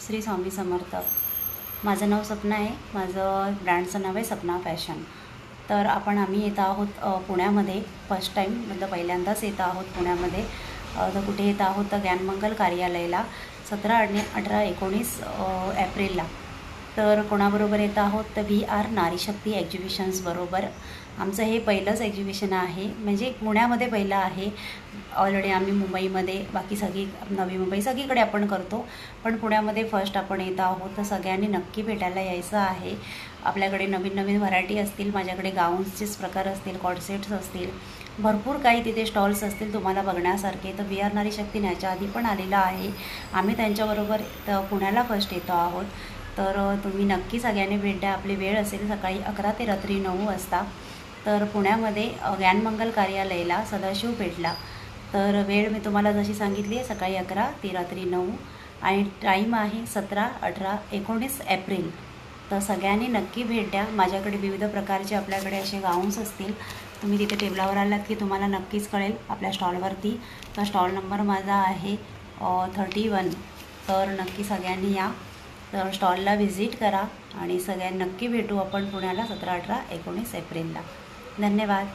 श्री स्वामी समर्थ। माझं नाव सपना आहे। माझं ब्रँडचं नाव आहे सपना फॅशन। तर आम्ही येत आहोत पुण्यामध्ये फर्स्ट टाईम, मतलब पहिल्यांदाच येत आहोत पुण्यामध्ये। तर कुठे येत आहोत तर ज्ञानमंगल कार्यालयाला 17 आणि 18 19 एप्रिलला। तर कोणाबरोबर येत आहोत तर VR नारी शक्ती एक्झिबिशन्स बरोबर। आमचं हे पहिलंच एक्झिबिशन आहे, म्हणजे पुण्यामध्ये पहिलं आहे। ऑलरेडी आम्ही मुंबईमध्ये बाकी सगळी नवी मुंबई सगळीकडे आपण करतो, पण पुण्यामध्ये फर्स्ट आपण येत आहोत। तर सगळ्यांनी नक्की भेटायला यायचं आहे। आपल्याकडे नवीन नवीन व्हरायटी असतील, माझ्याकडे गाऊन्सचेच प्रकार असतील, कॉर्डसेट्स असतील, भरपूर काही तिथे स्टॉल्स असतील तुम्हाला बघण्यासारखे। तर VR नारी शक्ती ह्याच्या आधी पण आलेला आहे, आम्ही त्यांच्याबरोबर पुण्याला फर्स्ट येतो आहोत। तर तुम्ही नक्की सगळ्यांनी भेट द्या। आपली वेळ असेल सकाळी 11 ते रात्री 9 वाजता। तर पुण्यामध्ये ज्ञानमंगल कार्यालयाला सदाशिव पेठला। तर वेळ मी तुम्हाला जशी सांगितली आहे, सकाळी 11 ते रात्री 9 आणि टाईम आहे 17, 18, 19 एप्रिल। तर सगळ्यांनी नक्की भेट द्या। माझ्याकडे विविध प्रकारचे आपल्याकडे असे गाऊन्स असतील। तुम्ही तिथे टेबलावर आलात की तुम्हाला नक्कीच कळेल आपल्या स्टॉलवरती। तर स्टॉल नंबर माझा आहे 31। तर नक्की सगळ्यांनी या, तर स्टॉलला व्हिजिट करा आणि सगळ्यांनी नक्की भेटू आपण पुण्याला 17, 18, 19 एप्रिलला। धन्यवाद।